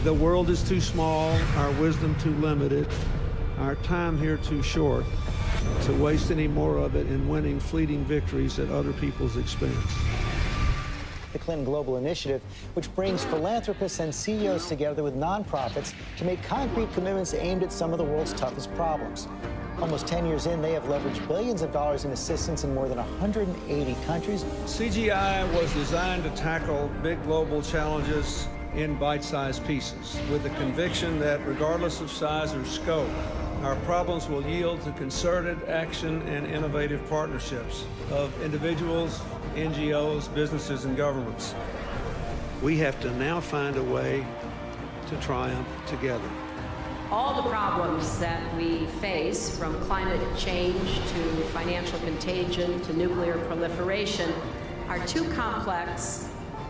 The world is too small, our wisdom too limited, our time here too short to waste any more of it in winning fleeting victories at other people's expense. The Clinton Global Initiative, which brings philanthropists and CEOs together with nonprofits to make concrete commitments aimed at some of the world's toughest problems. Almost 10 years in, they have leveraged billions of dollars in assistance in more than 180 countries. CGI was designed to tackle big global challenges in bite-sized pieces, with the conviction that regardless of size or scope, our problems will yield to concerted action and innovative partnerships of individuals, NGOs, businesses, and governments. We have to now find a way to triumph together. All the problems that we face, from climate change to financial contagion to nuclear proliferation, are too complex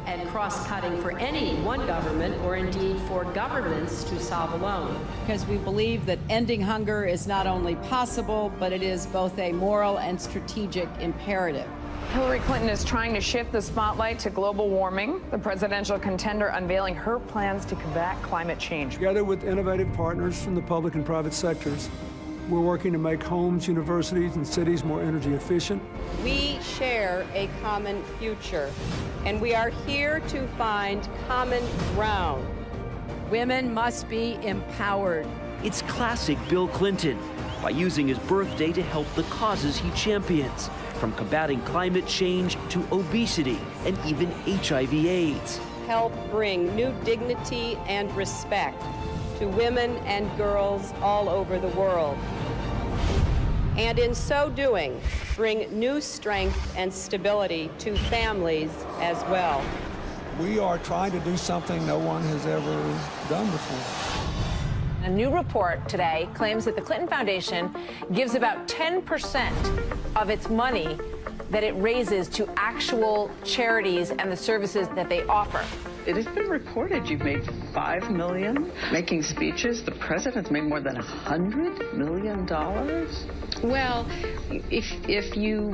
and cross-cutting for any one government, or indeed for governments, to solve alone. Because we believe that ending hunger is not only possible, but it is both a moral and strategic imperative. Hillary Clinton is trying to shift the spotlight to global warming, the presidential contender unveiling her plans to combat climate change. Together with innovative partners from the public and private sectors, we're working to make homes, universities, and cities more energy efficient. We share a common future, and we are here to find common ground. Women must be empowered. It's classic Bill Clinton, by using his birthday to help the causes he champions, from combating climate change to obesity and even HIV/AIDS. Help bring new dignity and respect to women and girls all over the world. And in so doing, bring new strength and stability to families as well. We are trying to do something no one has ever done before. A new report today claims that the Clinton Foundation gives about 10% of its money that it raises to actual charities and the services that they offer. It has been reported you've made $5 million making speeches. The president's made more than $100 million. Well, if you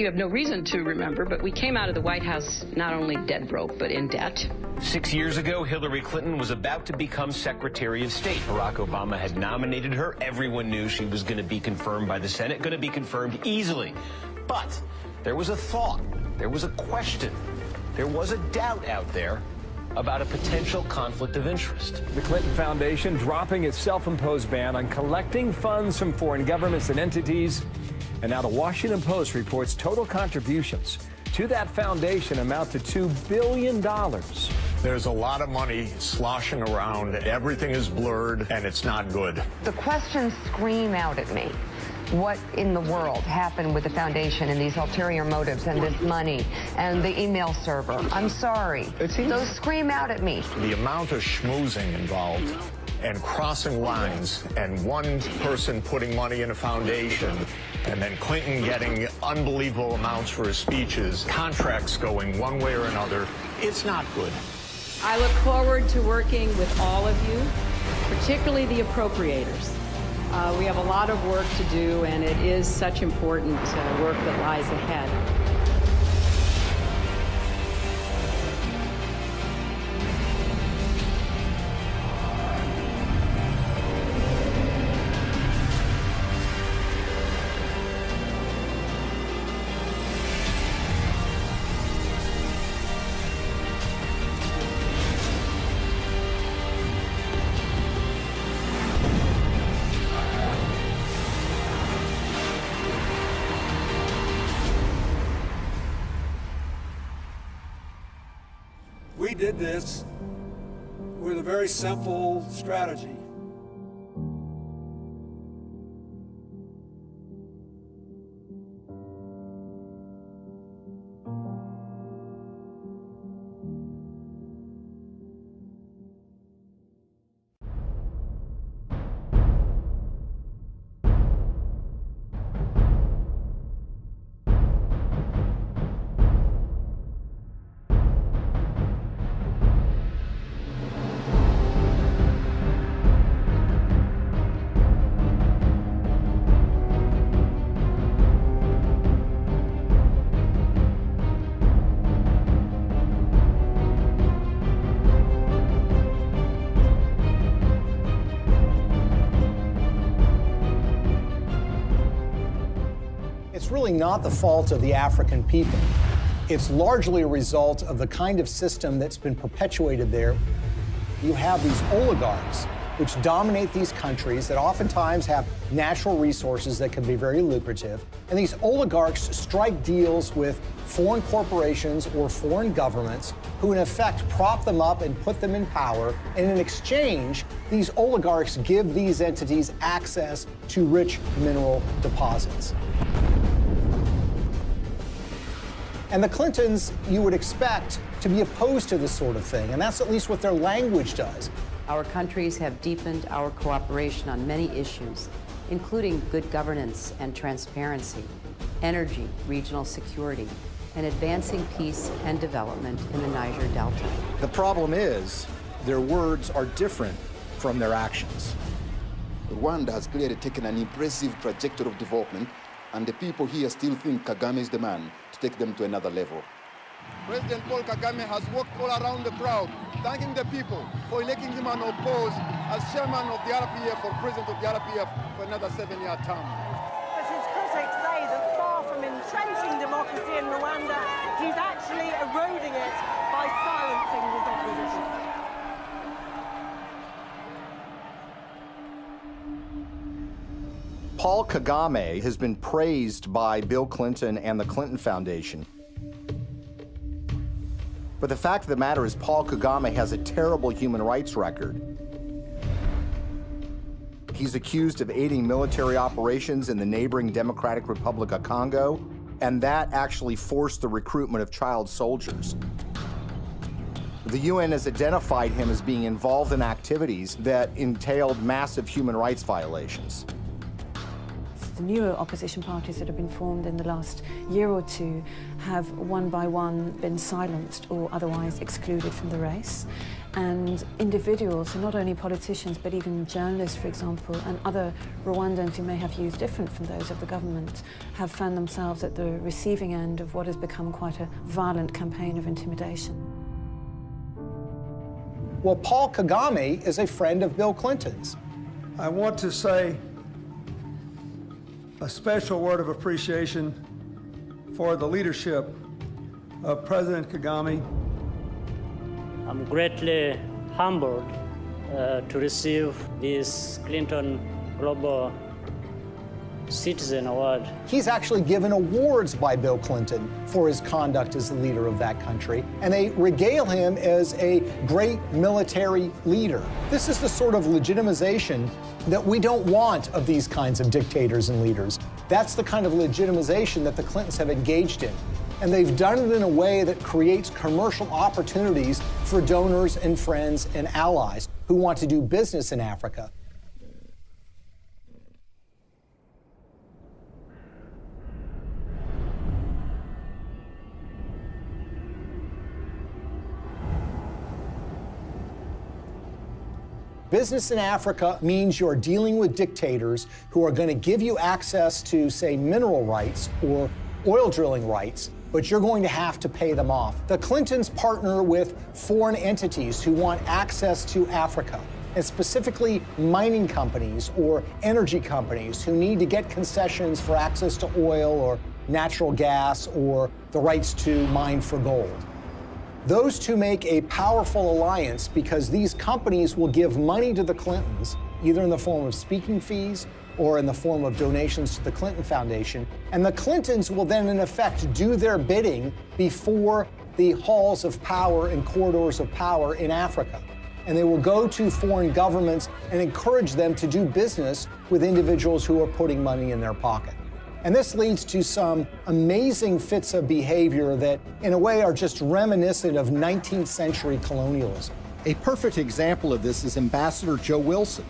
have no reason to remember, but we came out of the White House not only dead broke, but in debt. 6 years ago, Hillary Clinton was about to become Secretary of State. Barack Obama had nominated her. Everyone knew she was going to be confirmed by the Senate, going to be confirmed easily. But there was a thought, there was a question, there was a doubt out there about a potential conflict of interest. The Clinton Foundation dropping its self-imposed ban on collecting funds from foreign governments and entities. And now the Washington Post reports total contributions to that foundation amount to $2 billion. There's a lot of money sloshing around. Everything is blurred, and it's not good. The questions scream out at me. What in the world happened with the foundation and these ulterior motives and this money and the email server? I'm sorry. Those scream out at me. The amount of schmoozing involved and crossing lines and one person putting money in a foundation and then Clinton getting unbelievable amounts for his speeches, contracts going one way or another, it's not good. I look forward to working with all of you, particularly the appropriators. We have a lot of work to do, and it is such important work that lies ahead. We did this with a very simple strategy. really not the fault of the African people. It's largely a result of the kind of system that's been perpetuated there. You have these oligarchs which dominate these countries that oftentimes have natural resources that can be very lucrative. And these oligarchs strike deals with foreign corporations or foreign governments who in effect prop them up and put them in power. And in exchange, these oligarchs give these entities access to rich mineral deposits. And the Clintons, you would expect to be opposed to this sort of thing, and that's at least what their language does. Our countries have deepened our cooperation on many issues, including good governance and transparency, energy, regional security, and advancing peace and development in the Niger Delta. The problem is, their words are different from their actions. Rwanda has clearly taken an impressive trajectory of development, and the people here still think Kagame is the man to take them to another level. President Paul Kagame has walked all around the crowd, thanking the people for electing him unopposed as chairman of the RPF or president of the RPF for another 7-year term. But his critics say that far from entrenching democracy in Rwanda, he's actually eroding it by silencing his opposition. Paul Kagame has been praised by Bill Clinton and the Clinton Foundation. But the fact of the matter is Paul Kagame has a terrible human rights record. He's accused of aiding military operations in the neighboring Democratic Republic of Congo, and that actually forced the recruitment of child soldiers. The UN has identified him as being involved in activities that entailed massive human rights violations. The newer opposition parties that have been formed in the last year or two have one by one been silenced or otherwise excluded from the race. And individuals, not only politicians, but even journalists, for example, and other Rwandans who may have views different from those of the government, have found themselves at the receiving end of what has become quite a violent campaign of intimidation. Well, Paul Kagame is a friend of Bill Clinton's. I want to say a special word of appreciation for the leadership of President Kagame. I'm greatly humbled to receive this Clinton Global Citizen Award. He's actually given awards by Bill Clinton for his conduct as the leader of that country, and they regale him as a great military leader. This is the sort of legitimization that we don't want of these kinds of dictators and leaders. That's the kind of legitimization that the Clintons have engaged in. And they've done it in a way that creates commercial opportunities for donors and friends and allies who want to do business in Africa. Business in Africa means you're dealing with dictators who are going to give you access to, say, mineral rights or oil drilling rights, but you're going to have to pay them off. The Clintons partner with foreign entities who want access to Africa, and specifically mining companies or energy companies who need to get concessions for access to oil or natural gas or the rights to mine for gold. Those two make a powerful alliance because these companies will give money to the Clintons, either in the form of speaking fees or in the form of donations to the Clinton Foundation. And the Clintons will then, in effect, do their bidding before the halls of power and corridors of power in Africa. And they will go to foreign governments and encourage them to do business with individuals who are putting money in their pocket. And this leads to some amazing fits of behavior that, in a way, are just reminiscent of 19th century colonialism. A perfect example of this is Ambassador Joe Wilson.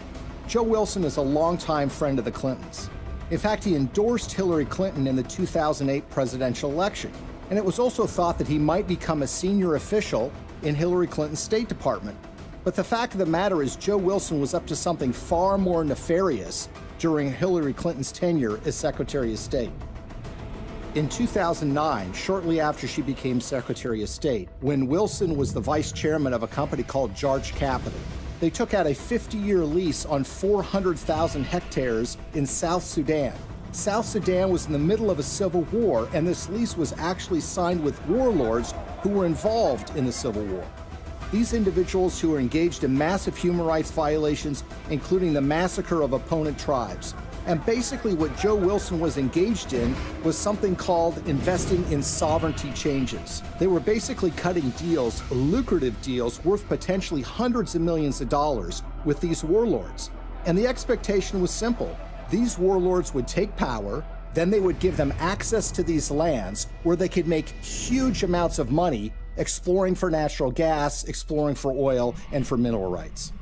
Joe Wilson is a longtime friend of the Clintons. In fact, he endorsed Hillary Clinton in the 2008 presidential election. And it was also thought that he might become a senior official in Hillary Clinton's State Department. But the fact of the matter is Joe Wilson was up to something far more nefarious during Hillary Clinton's tenure as Secretary of State. In 2009, shortly after she became Secretary of State, when Wilson was the vice chairman of a company called Jarge Capital, they took out a 50-year lease on 400,000 hectares in South Sudan. South Sudan was in the middle of a civil war, and this lease was actually signed with warlords who were involved in the civil war. These individuals who were engaged in massive human rights violations, including the massacre of opponent tribes. And basically what Joe Wilson was engaged in was something called investing in sovereignty changes. They were basically cutting deals, lucrative deals, worth potentially hundreds of millions of dollars with these warlords. And the expectation was simple. These warlords would take power, then they would give them access to these lands where they could make huge amounts of money exploring for natural gas, exploring for oil, and for mineral rights.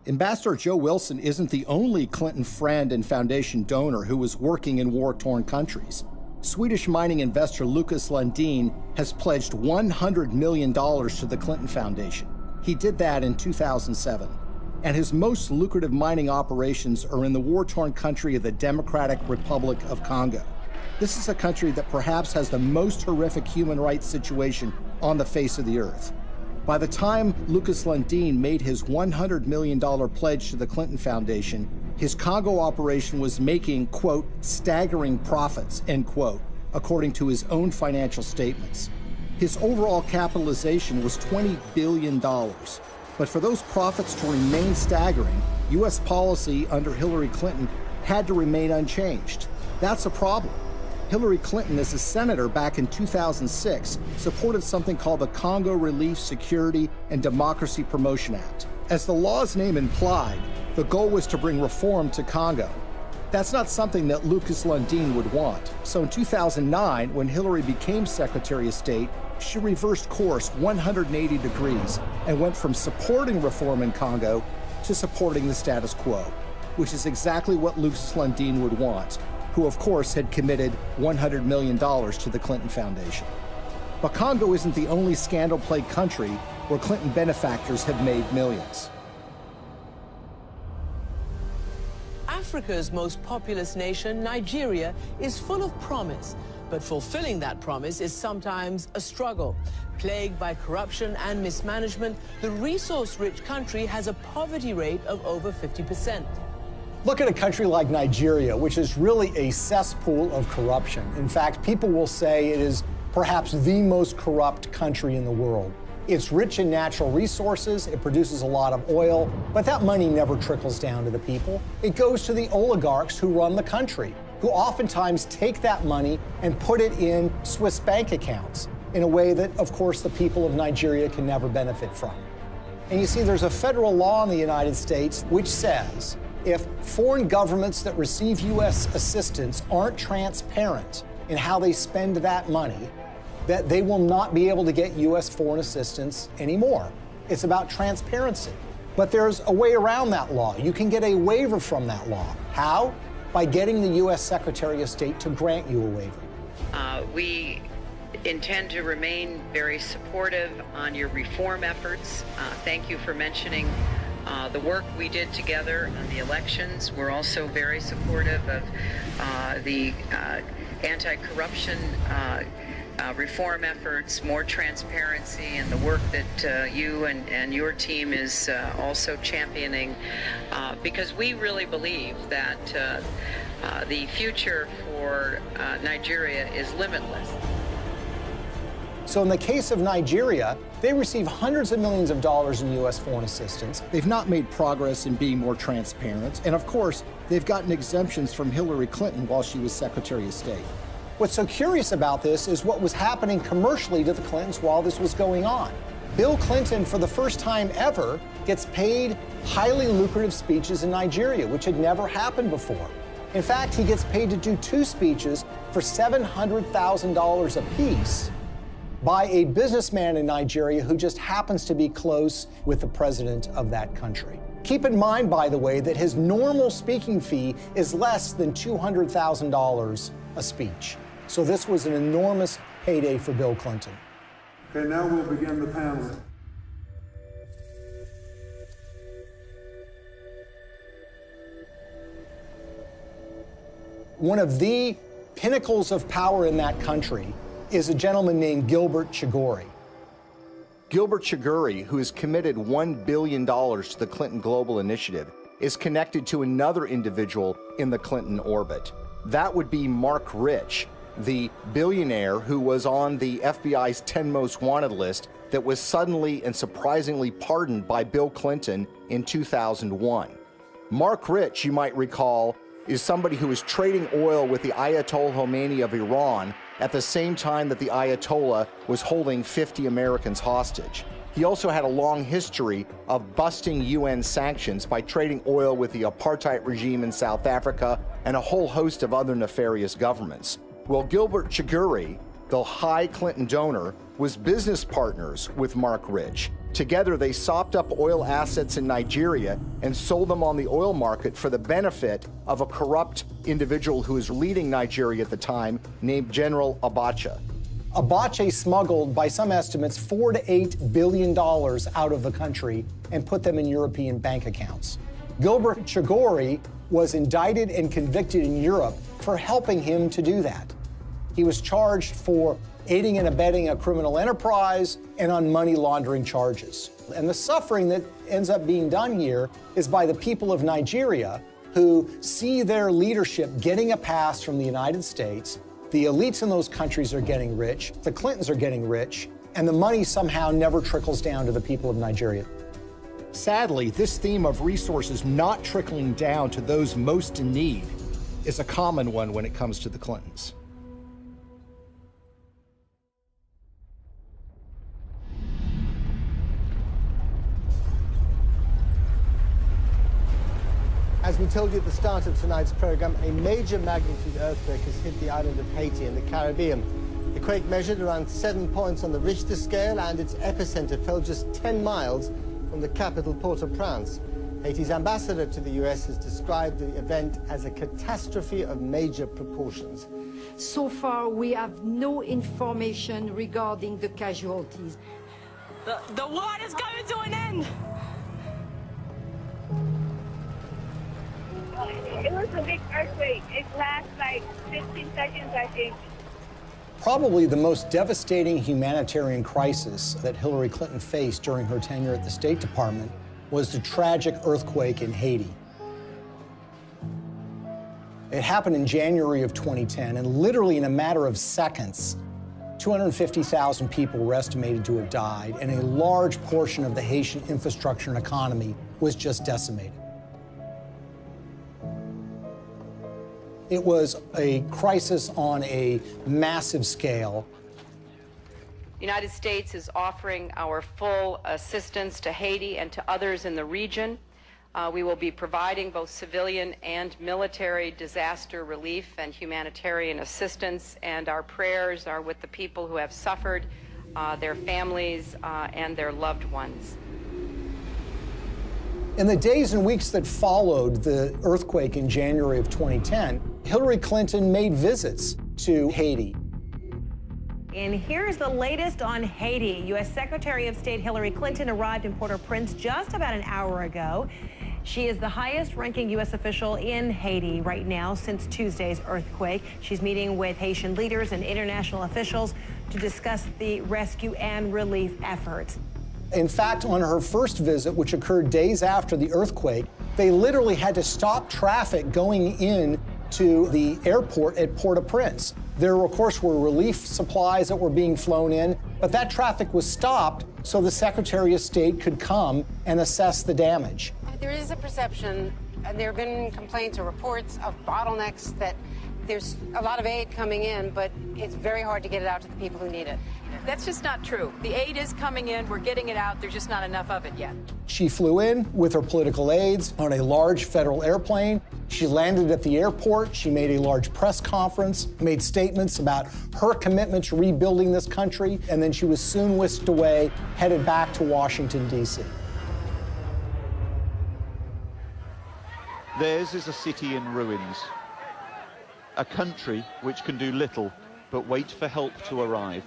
Ambassador Joe Wilson isn't the only Clinton friend and foundation donor who was working in war-torn countries. Swedish mining investor Lucas Lundin has pledged $100 million to the Clinton Foundation. He did that in 2007. And his most lucrative mining operations are in the war-torn country of the Democratic Republic of Congo. This is a country that perhaps has the most horrific human rights situation on the face of the earth. By the time Lucas Lundin made his $100 million pledge to the Clinton Foundation, his Congo operation was making, quote, staggering profits, end quote, according to his own financial statements. His overall capitalization was $20 billion. But for those profits to remain staggering, U.S. policy under Hillary Clinton had to remain unchanged. That's a problem. Hillary Clinton, as a senator back in 2006, supported something called the Congo Relief, Security, and Democracy Promotion Act. As the law's name implied, the goal was to bring reform to Congo. That's not something that Lucas Lundin would want. So in 2009, when Hillary became Secretary of State, she reversed course 180 degrees and went from supporting reform in Congo to supporting the status quo, which is exactly what Lucas Lundin would want, who of course had committed $100 million to the Clinton Foundation. But Congo isn't the only scandal-plagued country where Clinton benefactors have made millions. Africa's most populous nation, Nigeria, is full of promise, but fulfilling that promise is sometimes a struggle. Plagued by corruption and mismanagement, the resource-rich country has a poverty rate of over 50%. Look at a country like Nigeria, which is really a cesspool of corruption. In fact, people will say it is perhaps the most corrupt country in the world. It's rich in natural resources, it produces a lot of oil, but that money never trickles down to the people. It goes to the oligarchs who run the country, who oftentimes take that money and put it in Swiss bank accounts in a way that, of course, the people of Nigeria can never benefit from. And you see, there's a federal law in the United States which says if foreign governments that receive U.S. assistance aren't transparent in how they spend that money, that they will not be able to get U.S. foreign assistance anymore. It's about transparency. But there's a way around that law. You can get a waiver from that law. How? By getting the U.S. Secretary of State to grant you a waiver. We intend to remain very supportive on your reform efforts. Thank you for mentioning the work we did together on the elections. We're also very supportive of the anti-corruption reform efforts, more transparency, and the work that you and your team is also championing, because we really believe that the future for Nigeria is limitless. So in the case of Nigeria, they receive hundreds of millions of dollars in U.S. foreign assistance. They've not made progress in being more transparent, and of course, they've gotten exemptions from Hillary Clinton while she was Secretary of State. What's so curious about this is what was happening commercially to the Clintons while this was going on. Bill Clinton, for the first time ever, gets paid highly lucrative speeches in Nigeria, which had never happened before. In fact, he gets paid to do 2 speeches for $700,000 apiece by a businessman in Nigeria who just happens to be close with the president of that country. Keep in mind, by the way, that his normal speaking fee is less than $200,000 a speech. So this was an enormous payday for Bill Clinton. Okay, now we'll begin the panel. One of the pinnacles of power in that country is a gentleman named Gilbert Chagoury. Gilbert Chagoury, who has committed $1 billion to the Clinton Global Initiative, is connected to another individual in the Clinton orbit. That would be Mark Rich, the billionaire who was on the FBI's 10 most wanted list that was suddenly and surprisingly pardoned by Bill Clinton in 2001. Mark Rich, you might recall, is somebody who was trading oil with the Ayatollah Khomeini of Iran at the same time that the Ayatollah was holding 50 Americans hostage. He also had a long history of busting UN sanctions by trading oil with the apartheid regime in South Africa and a whole host of other nefarious governments. Well, Gilbert Chagoury, the high Clinton donor, was business partners with Mark Rich. Together, they sopped up oil assets in Nigeria and sold them on the oil market for the benefit of a corrupt individual who was leading Nigeria at the time, named General Abacha. Abacha smuggled, by some estimates, $4 to $8 billion out of the country and put them in European bank accounts. Gilbert Chagoury was indicted and convicted in Europe for helping him to do that. He was charged for aiding and abetting a criminal enterprise and on money laundering charges. And the suffering that ends up being done here is by the people of Nigeria, who see their leadership getting a pass from the United States. The elites in those countries are getting rich, the Clintons are getting rich, and the money somehow never trickles down to the people of Nigeria. Sadly, this theme of resources not trickling down to those most in need is a common one when it comes to the Clintons. As we told you at the start of tonight's program, a major magnitude earthquake has hit the island of Haiti in the Caribbean. The quake measured around 7 points on the Richter scale, and its epicenter fell just 10 miles from the capital, Port-au-Prince. Haiti's ambassador to the U.S. has described the event as a catastrophe of major proportions. So far, we have no information regarding the casualties. The war is coming to an end! It was a big earthquake. It lasted like 15 seconds, I think. Probably the most devastating humanitarian crisis that Hillary Clinton faced during her tenure at the State Department was the tragic earthquake in Haiti. It happened in January of 2010, and literally in a matter of seconds, 250,000 people were estimated to have died, and a large portion of the Haitian infrastructure and economy was just decimated. It was a crisis on a massive scale. The United States is offering our full assistance to Haiti and to others in the region. We will be providing both civilian and military disaster relief and humanitarian assistance, and our prayers are with the people who have suffered, their families, and their loved ones. In the days and weeks that followed the earthquake in January of 2010, Hillary Clinton made visits to Haiti. And here's the latest on Haiti. U.S. Secretary of State Hillary Clinton arrived in Port-au-Prince just about an hour ago. She is the highest-ranking U.S. official in Haiti right now since Tuesday's earthquake. She's meeting with Haitian leaders and international officials to discuss the rescue and relief efforts. In fact, on her first visit, which occurred days after the earthquake, they literally had to stop traffic going in to the airport at Port-au-Prince. There, of course, were relief supplies that were being flown in, but that traffic was stopped so the Secretary of State could come and assess the damage. There is a perception, and there have been complaints or reports of bottlenecks, that there's a lot of aid coming in, but it's very hard to get it out to the people who need it. That's just not true. The aid is coming in, we're getting it out, there's just not enough of it yet. She flew in with her political aides on a large federal airplane. She landed at the airport. She made a large press conference, made statements about her commitment to rebuilding this country, and then she was soon whisked away, headed back to Washington, D.C. Theirs is a city in ruins, a country which can do little but wait for help to arrive.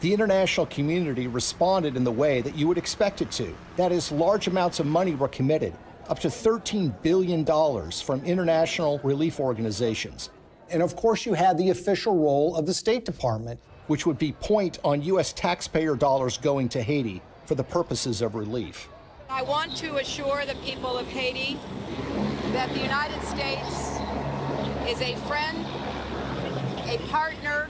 The international community responded in the way that you would expect it to. That is, large amounts of money were committed, up to $13 billion from international relief organizations. And of course, you had the official role of the State Department, which would be point on U.S. taxpayer dollars going to Haiti for the purposes of relief. I want to assure the people of Haiti that the United States is a friend, a partner,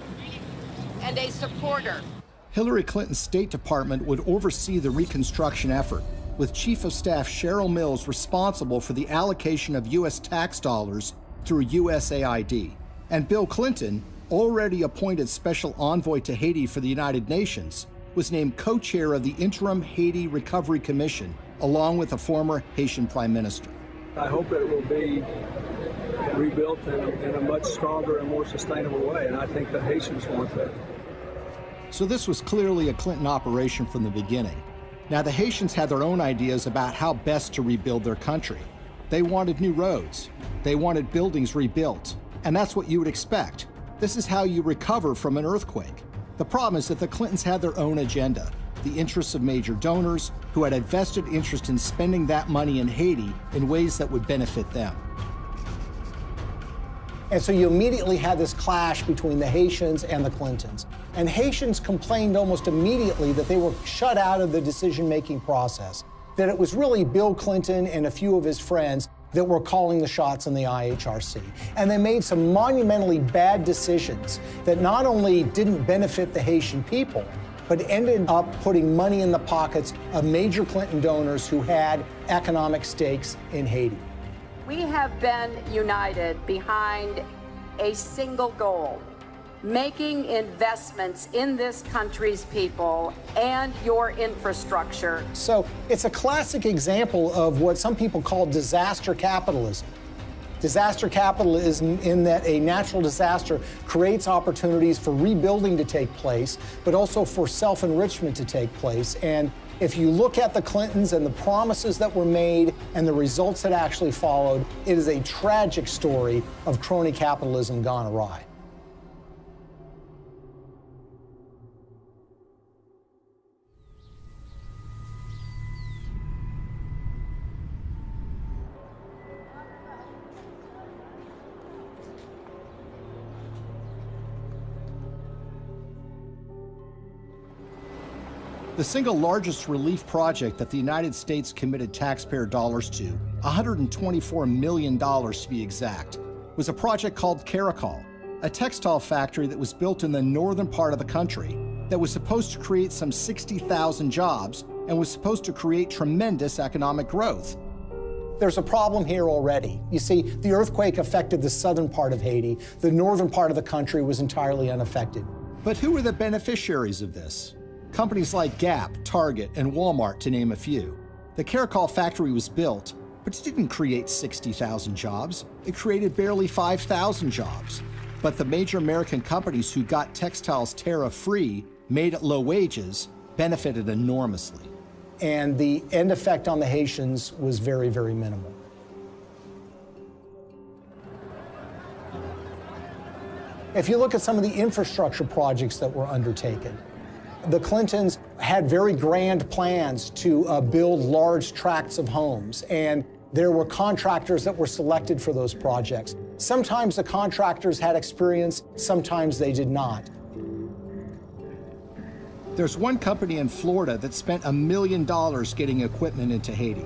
and a supporter. Hillary Clinton's State Department would oversee the reconstruction effort, with Chief of Staff Cheryl Mills responsible for the allocation of U.S. tax dollars through USAID. And Bill Clinton, already appointed Special Envoy to Haiti for the United Nations, was named co-chair of the Interim Haiti Recovery Commission, along with a former Haitian Prime Minister. I hope it will be rebuilt in a much stronger and more sustainable way, and I think the Haitians want that. So this was clearly a Clinton operation from the beginning. Now, the Haitians had their own ideas about how best to rebuild their country. They wanted new roads. They wanted buildings rebuilt. And that's what you would expect. This is how you recover from an earthquake. The problem is that the Clintons had their own agenda, the interests of major donors who had a vested interest in spending that money in Haiti in ways that would benefit them. And so you immediately had this clash between the Haitians and the Clintons. And Haitians complained almost immediately that they were shut out of the decision-making process, that it was really Bill Clinton and a few of his friends that were calling the shots in the IHRC. And they made some monumentally bad decisions that not only didn't benefit the Haitian people, but ended up putting money in the pockets of major Clinton donors who had economic stakes in Haiti. We have been united behind a single goal: making investments in this country's people and your infrastructure. So it's a classic example of what some people call disaster capitalism. Disaster capitalism in that a natural disaster creates opportunities for rebuilding to take place, but also for self-enrichment to take place. And if you look at the Clintons and the promises that were made and the results that actually followed, it is a tragic story of crony capitalism gone awry. The single largest relief project that the United States committed taxpayer dollars to, $124 million to be exact, was a project called Caracol, a textile factory that was built in the northern part of the country that was supposed to create some 60,000 jobs and was supposed to create tremendous economic growth. There's a problem here already. You see, the earthquake affected the southern part of Haiti. The northern part of the country was entirely unaffected. But who were the beneficiaries of this? Companies like Gap, Target, and Walmart, to name a few. The Caracol factory was built, but it didn't create 60,000 jobs. It created barely 5,000 jobs. But the major American companies who got textiles tariff-free, made at low wages, benefited enormously. And the end effect on the Haitians was very, very minimal. If you look at some of the infrastructure projects that were undertaken, the Clintons had very grand plans to build large tracts of homes, and there were contractors that were selected for those projects. Sometimes the contractors had experience, sometimes they did not. There's one company in Florida that spent $1 million getting equipment into Haiti.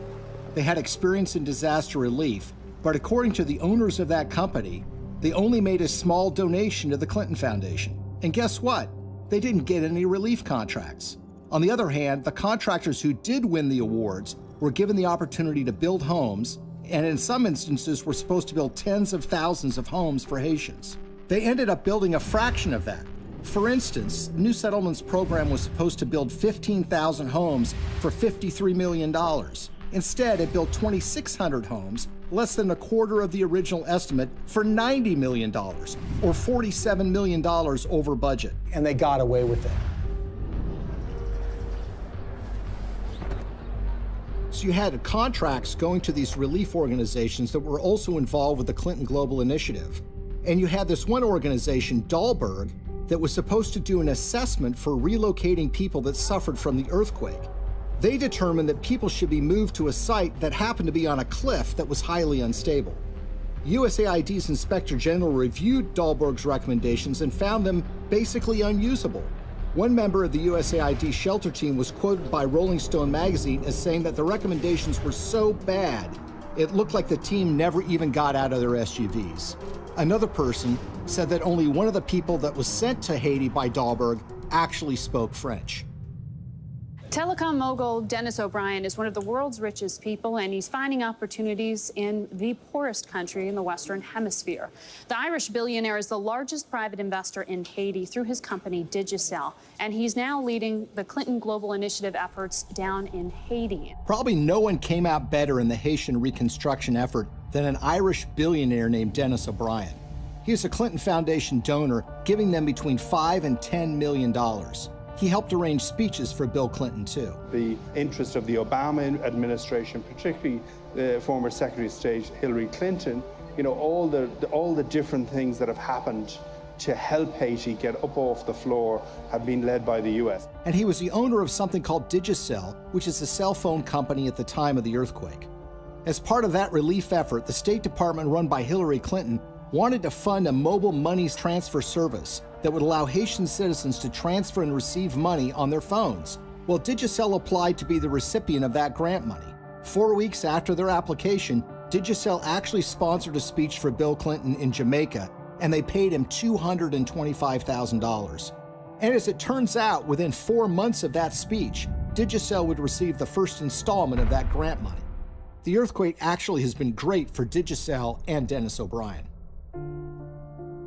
They had experience in disaster relief, but according to the owners of that company, they only made a small donation to the Clinton Foundation. And guess what? They didn't get any relief contracts. On the other hand, the contractors who did win the awards were given the opportunity to build homes, and in some instances were supposed to build tens of thousands of homes for Haitians. They ended up building a fraction of that. For instance, the New Settlements program was supposed to build 15,000 homes for $53 million. Instead, it built 2,600 homes, less than a quarter of the original estimate, for $90 million, or $47 million over budget. And they got away with it. So you had contracts going to these relief organizations that were also involved with the Clinton Global Initiative. And you had this one organization, Dahlberg, that was supposed to do an assessment for relocating people that suffered from the earthquake. They determined that people should be moved to a site that happened to be on a cliff that was highly unstable. USAID's Inspector General reviewed Dahlberg's recommendations and found them basically unusable. One member of the USAID shelter team was quoted by Rolling Stone magazine as saying that the recommendations were so bad, it looked like the team never even got out of their SUVs. Another person said that only one of the people that was sent to Haiti by Dahlberg actually spoke French. Telecom mogul Dennis O'Brien is one of the world's richest people, and he's finding opportunities in the poorest country in the Western Hemisphere. The Irish billionaire is the largest private investor in Haiti through his company Digicel, and he's now leading the Clinton Global Initiative efforts down in Haiti. Probably no one came out better in the Haitian reconstruction effort than an Irish billionaire named Dennis O'Brien. He is a Clinton Foundation donor, giving them between $5 and $10 million. He helped arrange speeches for Bill Clinton, too. The interest of the Obama administration, particularly the former Secretary of State Hillary Clinton, you know, all the different things that have happened to help Haiti get up off the floor have been led by the U.S. And he was the owner of something called Digicel, which is a cell phone company at the time of the earthquake. As part of that relief effort, the State Department run by Hillary Clinton wanted to fund a mobile money transfer service that would allow Haitian citizens to transfer and receive money on their phones. Well, Digicel applied to be the recipient of that grant money. 4 weeks after their application, Digicel actually sponsored a speech for Bill Clinton in Jamaica, and they paid him $225,000. And as it turns out, within 4 months of that speech, Digicel would receive the first installment of that grant money. The earthquake actually has been great for Digicel and Dennis O'Brien.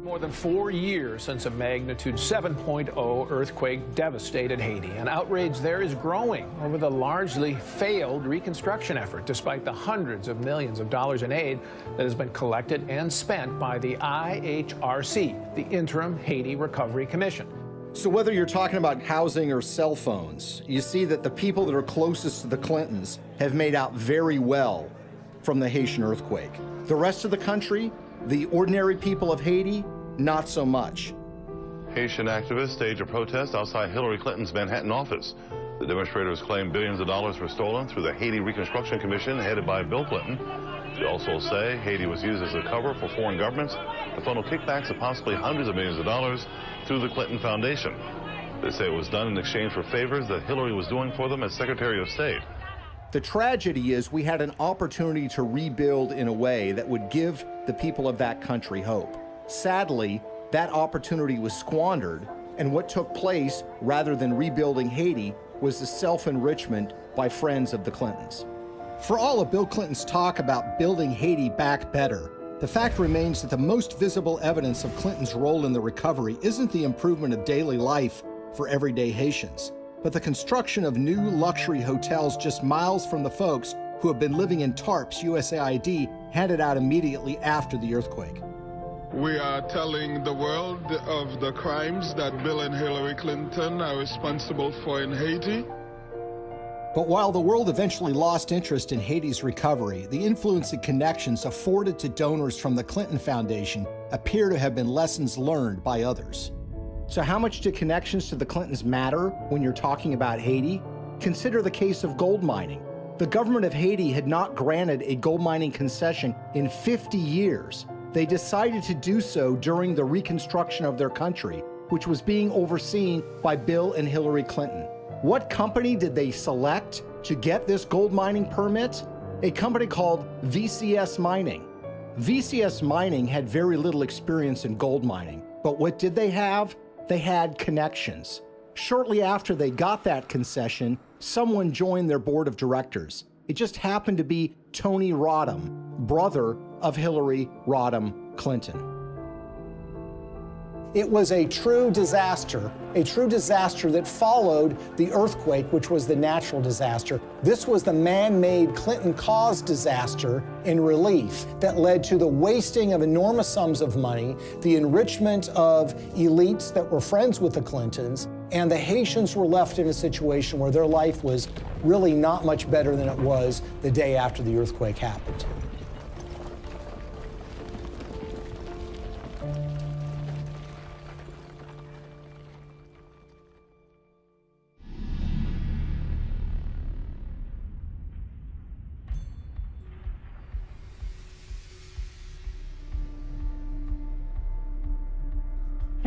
More than 4 years since a magnitude 7.0 earthquake devastated Haiti, and outrage there is growing over the largely failed reconstruction effort, despite the hundreds of millions of dollars in aid that has been collected and spent by the IHRC, the Interim Haiti Recovery Commission. So whether you're talking about housing or cell phones, you see that the people that are closest to the Clintons have made out very well from the Haitian earthquake. The rest of the country, the ordinary people of Haiti, not so much. Haitian activists staged a protest outside Hillary Clinton's Manhattan office. The demonstrators claim billions of dollars were stolen through the Haiti Reconstruction Commission headed by Bill Clinton. They also say Haiti was used as a cover for foreign governments to funnel kickbacks of possibly hundreds of millions of dollars through the Clinton Foundation. They say it was done in exchange for favors that Hillary was doing for them as Secretary of State. The tragedy is we had an opportunity to rebuild in a way that would give the people of that country hope. Sadly, that opportunity was squandered, and what took place, rather than rebuilding Haiti, was the self-enrichment by friends of the Clintons. For all of Bill Clinton's talk about building Haiti back better, the fact remains that the most visible evidence of Clinton's role in the recovery isn't the improvement of daily life for everyday Haitians, but the construction of new luxury hotels just miles from the folks who have been living in tarps USAID handed out immediately after the earthquake. We are telling the world of the crimes that Bill and Hillary Clinton are responsible for in Haiti. But while the world eventually lost interest in Haiti's recovery, the influence and connections afforded to donors from the Clinton Foundation appear to have been lessons learned by others. So how much do connections to the Clintons matter when you're talking about Haiti? Consider the case of gold mining. The government of Haiti had not granted a gold mining concession in 50 years. They decided to do so during the reconstruction of their country, which was being overseen by Bill and Hillary Clinton. What company did they select to get this gold mining permit? A company called VCS Mining. VCS Mining had very little experience in gold mining, but what did they have? They had connections. Shortly after they got that concession, someone joined their board of directors. It just happened to be Tony Rodham, brother of Hillary Rodham Clinton. It was a true disaster that followed the earthquake, which was the natural disaster. This was the man-made Clinton-caused disaster in relief that led to the wasting of enormous sums of money, the enrichment of elites that were friends with the Clintons, and the Haitians were left in a situation where their life was really not much better than it was the day after the earthquake happened.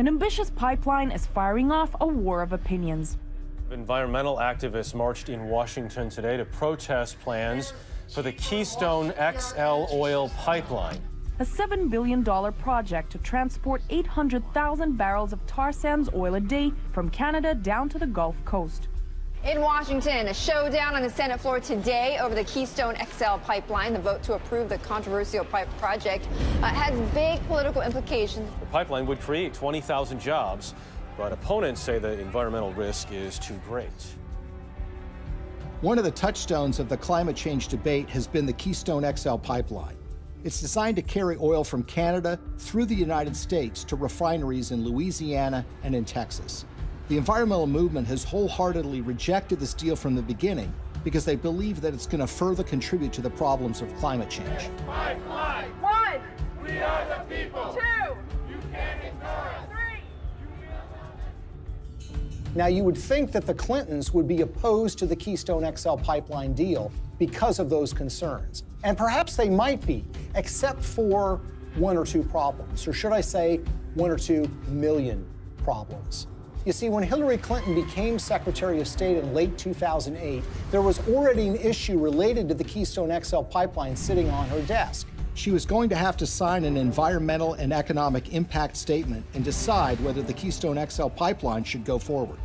an ambitious pipeline is firing off a war of opinions. Environmental activists marched in Washington today to protest plans for the Keystone XL oil pipeline. A $7 billion project to transport 800,000 barrels of tar sands oil a day from Canada down to the Gulf Coast. In Washington, a showdown on the Senate floor today over the Keystone XL pipeline. The vote to approve the controversial pipe project has big political implications. The pipeline would create 20,000 jobs, but opponents say the environmental risk is too great. One of the touchstones of the climate change debate has been the Keystone XL pipeline. It's designed to carry oil from Canada through the United States to refineries in Louisiana and in Texas. The environmental movement has wholeheartedly rejected this deal from the beginning because they believe that it's going to further contribute to the problems of climate change. Pipeline. 1. We are the people. 2. You can't ignore us. 3. Now, you would think that the Clintons would be opposed to the Keystone XL pipeline deal because of those concerns. And perhaps they might be, except for one or two problems, or should I say 1 or 2 million problems. You see, when Hillary Clinton became Secretary of State in late 2008, there was already an issue related to the Keystone XL pipeline sitting on her desk. She was going to have to sign an environmental and economic impact statement and decide whether the Keystone XL pipeline should go forward.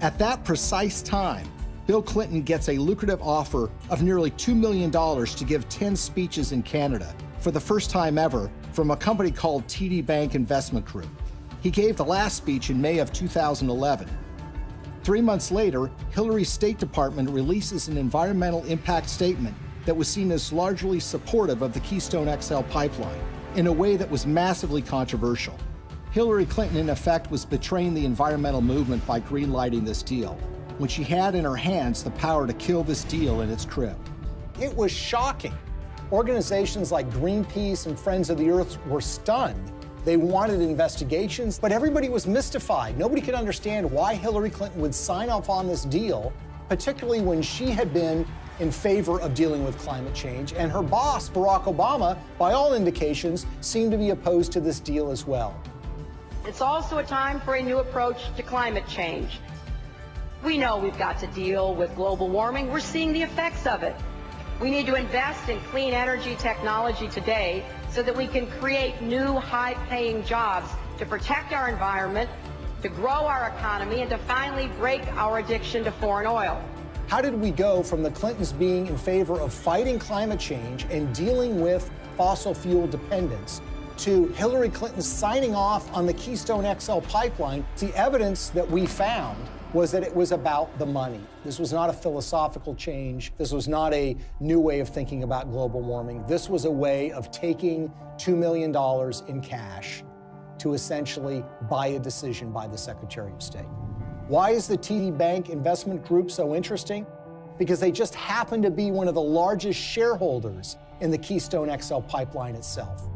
At that precise time, Bill Clinton gets a lucrative offer of nearly $2 million to give 10 speeches in Canada for the first time ever from a company called TD Bank Investment Group. He gave the last speech in May of 2011. 3 months later, Hillary's State Department releases an environmental impact statement that was seen as largely supportive of the Keystone XL pipeline in a way that was massively controversial. Hillary Clinton, in effect, was betraying the environmental movement by greenlighting this deal, when she had in her hands the power to kill this deal in its crib. It was shocking. Organizations like Greenpeace and Friends of the Earth were stunned. They wanted investigations, but everybody was mystified. Nobody could understand why Hillary Clinton would sign off on this deal, particularly when she had been in favor of dealing with climate change, and her boss, Barack Obama, by all indications, seemed to be opposed to this deal as well. It's also a time for a new approach to climate change. We know we've got to deal with global warming. We're seeing the effects of it. We need to invest in clean energy technology today so that we can create new high-paying jobs to protect our environment, to grow our economy, and to finally break our addiction to foreign oil. How did we go from the Clintons being in favor of fighting climate change and dealing with fossil fuel dependence to Hillary Clinton signing off on the Keystone XL pipeline? The evidence that we found was that it was about the money. This was not a philosophical change. This was not a new way of thinking about global warming. This was a way of taking $2 million in cash to essentially buy a decision by the Secretary of State. Why is the TD Bank Investment Group so interesting? Because they just happen to be one of the largest shareholders in the Keystone XL pipeline itself.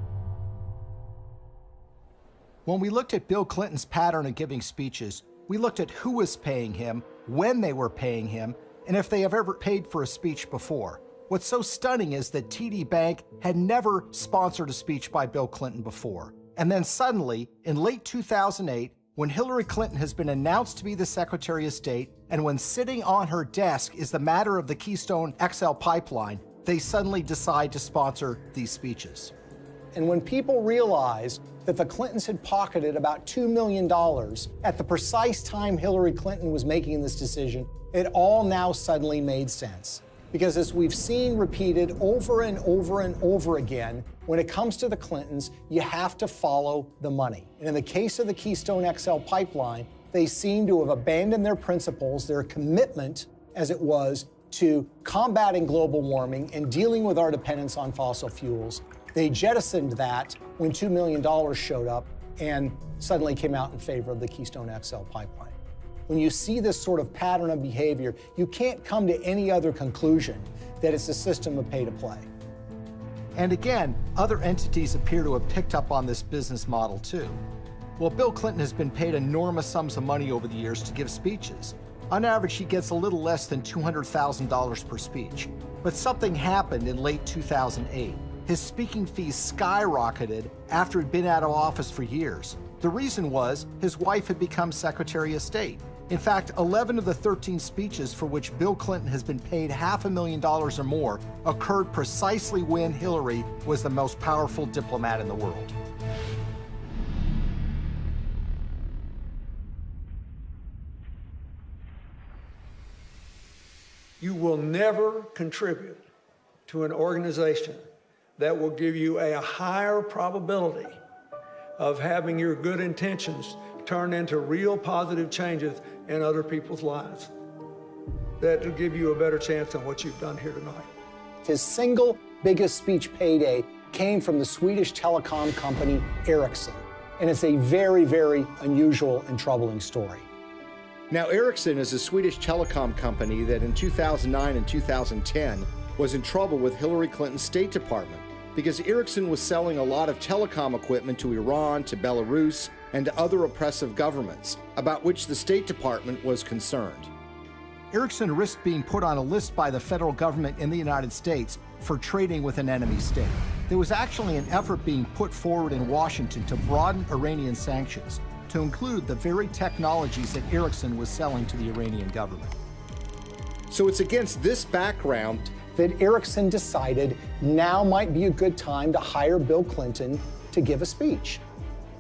When we looked at Bill Clinton's pattern of giving speeches, we looked at who was paying him, when they were paying him, and if they have ever paid for a speech before. What's so stunning is that TD Bank had never sponsored a speech by Bill Clinton before. And then suddenly, in late 2008, when Hillary Clinton has been announced to be the Secretary of State, and when sitting on her desk is the matter of the Keystone XL pipeline, they suddenly decide to sponsor these speeches. And when people realized that the Clintons had pocketed about $2 million at the precise time Hillary Clinton was making this decision, it all now suddenly made sense. Because as we've seen repeated over and over and over again, when it comes to the Clintons, you have to follow the money. And in the case of the Keystone XL pipeline, they seem to have abandoned their principles, their commitment, as it was, to combating global warming and dealing with our dependence on fossil fuels. They jettisoned that when $2 million showed up and suddenly came out in favor of the Keystone XL pipeline. When you see this sort of pattern of behavior, you can't come to any other conclusion that it's a system of pay to play. And again, other entities appear to have picked up on this business model too. Well, Bill Clinton has been paid enormous sums of money over the years to give speeches. On average, he gets a little less than $200,000 per speech. But something happened in late 2008. his speaking fees skyrocketed after he'd been out of office for years. The reason was his wife had become Secretary of State. In fact, 11 of the 13 speeches for which Bill Clinton has been paid $500,000 or more occurred precisely when Hillary was the most powerful diplomat in the world. You will never contribute to an organization that will give you a higher probability of having your good intentions turn into real positive changes in other people's lives. That will give you a better chance than what you've done here tonight. His single biggest speech payday came from the Swedish telecom company Ericsson, and it's a very, very unusual and troubling story. Now, Ericsson is a Swedish telecom company that in 2009 and 2010 was in trouble with Hillary Clinton's State Department because Ericsson was selling a lot of telecom equipment to Iran, to Belarus, and to other oppressive governments, about which the State Department was concerned. Ericsson risked being put on a list by the federal government in the United States for trading with an enemy state. There was actually an effort being put forward in Washington to broaden Iranian sanctions to include the very technologies that Ericsson was selling to the Iranian government. So it's against this background that Ericsson decided now might be a good time to hire Bill Clinton to give a speech.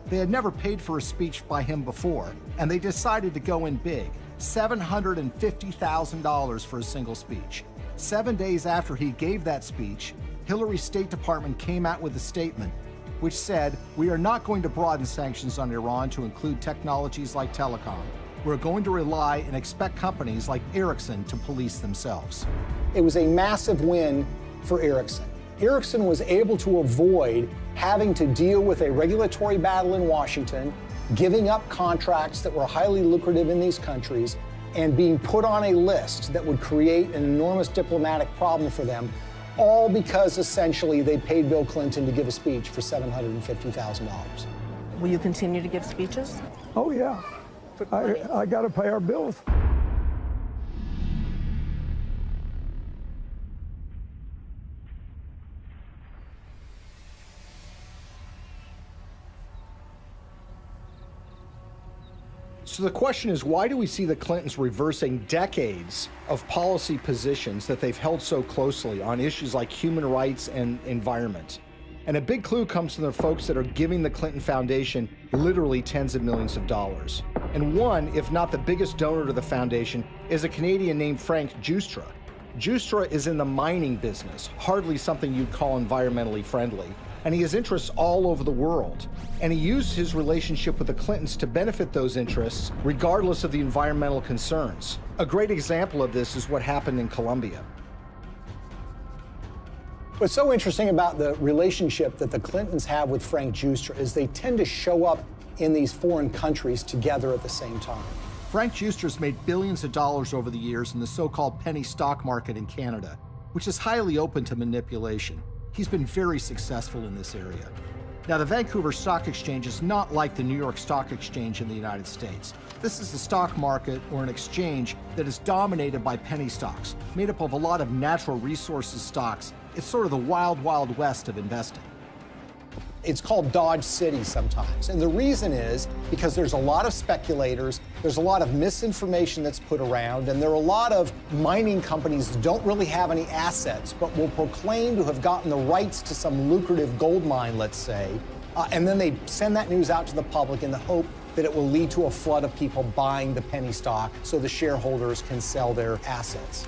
They had never paid for a speech by him before, and they decided to go in big, $750,000 for a single speech. 7 days after he gave that speech, Hillary's State Department came out with a statement which said, "We are not going to broaden sanctions on Iran to include technologies like telecom. We're going to rely and expect companies like Ericsson to police themselves." It was a massive win for Ericsson. Ericsson was able to avoid having to deal with a regulatory battle in Washington, giving up contracts that were highly lucrative in these countries, and being put on a list that would create an enormous diplomatic problem for them, all because essentially they paid Bill Clinton to give a speech for $750,000. Will you continue to give speeches? Oh, yeah. I got to pay our bills. So the question is, why do we see the Clintons reversing decades of policy positions that they've held so closely on issues like human rights and environment? And a big clue comes from the folks that are giving the Clinton Foundation literally tens of millions of dollars. And one, if not the biggest donor to the foundation, is a Canadian named Frank Giustra. Giustra is in the mining business, hardly something you'd call environmentally friendly. And he has interests all over the world. And he used his relationship with the Clintons to benefit those interests, regardless of the environmental concerns. A great example of this is what happened in Colombia. What's so interesting about the relationship that the Clintons have with Frank Giustra is they tend to show up in these foreign countries together at the same time. Frank Giustra's made billions of dollars over the years in the so-called penny stock market in Canada, which is highly open to manipulation. He's been very successful in this area. Now, the Vancouver Stock Exchange is not like the New York Stock Exchange in the United States. This is a stock market or an exchange that is dominated by penny stocks, made up of a lot of natural resources stocks. It's sort of the wild, wild west of investing. It's called Dodge City sometimes. And the reason is because there's a lot of speculators, there's a lot of misinformation that's put around, and there are a lot of mining companies that don't really have any assets, but will proclaim to have gotten the rights to some lucrative gold mine, let's say, and then they send that news out to the public in the hope that it will lead to a flood of people buying the penny stock so the shareholders can sell their assets.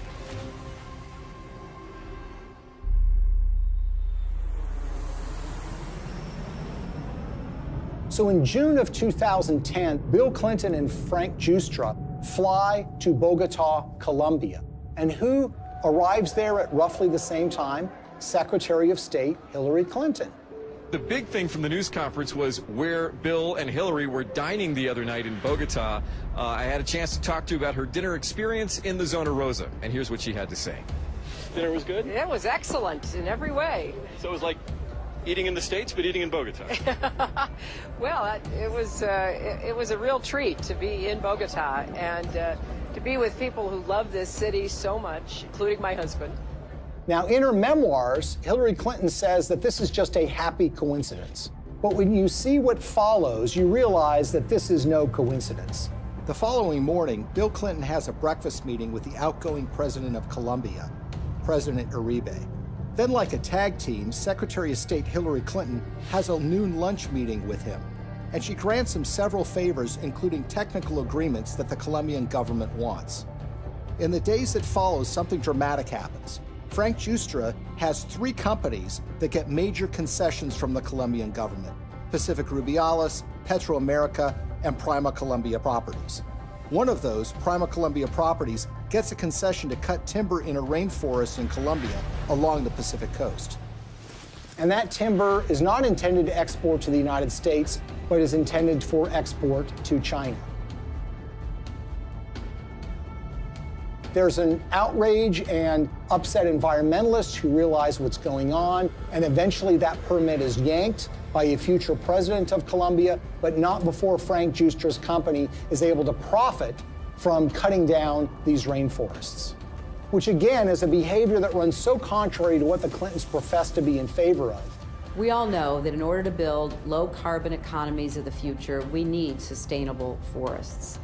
So in June of 2010, Bill Clinton and Frank Giustra fly to Bogota, Colombia. And who arrives there at roughly the same time? Secretary of State Hillary Clinton. The big thing from the news conference was where Bill and Hillary were dining the other night in Bogota. I had a chance to talk to about her dinner experience in the Zona Rosa, and here's what she had to say. Dinner was good? It was excellent in every way. So it was like eating in the States, but eating in Bogota. Well, it was a real treat to be in Bogota and to be with people who love this city so much, including my husband. Now, in her memoirs, Hillary Clinton says that this is just a happy coincidence. But when you see what follows, you realize that this is no coincidence. The following morning, Bill Clinton has a breakfast meeting with the outgoing president of Colombia, President Uribe. Then, like a tag team, Secretary of State Hillary Clinton has a noon lunch meeting with him, and she grants him several favors, including technical agreements that the Colombian government wants. In the days that follow, something dramatic happens. Frank Giustra has 3 companies that get major concessions from the Colombian government: Pacific Rubiales, Petroamerica, and Prima Colombia Properties. One of those, Prima Colombia Properties, gets a concession to cut timber in a rainforest in Colombia along the Pacific coast. And that timber is not intended to export to the United States, but is intended for export to China. There's an outrage and upset environmentalists who realize what's going on, and eventually that permit is yanked by a future president of Colombia, but not before Frank Giustra's company is able to profit from cutting down these rainforests, which again is a behavior that runs so contrary to what the Clintons profess to be in favor of. We all know that in order to build low-carbon economies of the future, we need sustainable forests.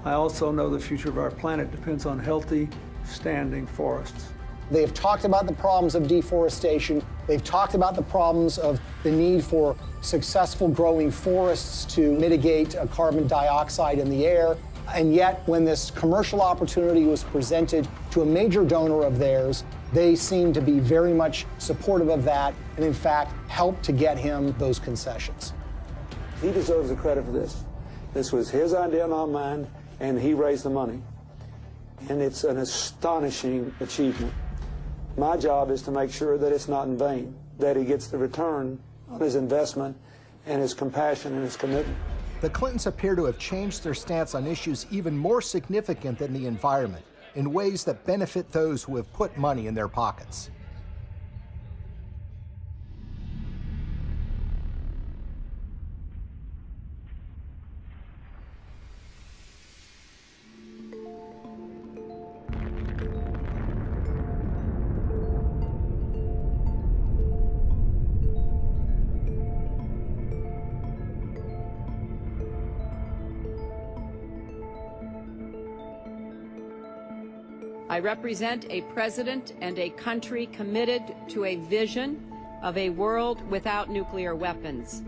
I also know the future of our planet depends on healthy, standing forests. They have talked about the problems of deforestation. They've talked about the problems of the need for successful growing forests to mitigate carbon dioxide in the air. And yet, when this commercial opportunity was presented to a major donor of theirs, they seemed to be very much supportive of that and, in fact, helped to get him those concessions. He deserves the credit for this. This was his idea, not mine, and he raised the money. And it's an astonishing achievement. My job is to make sure that it's not in vain, that he gets the return on his investment and his compassion and his commitment. The Clintons appear to have changed their stance on issues even more significant than the environment, in ways that benefit those who have put money in their pockets. I represent a president and a country committed to a vision of a world without nuclear weapons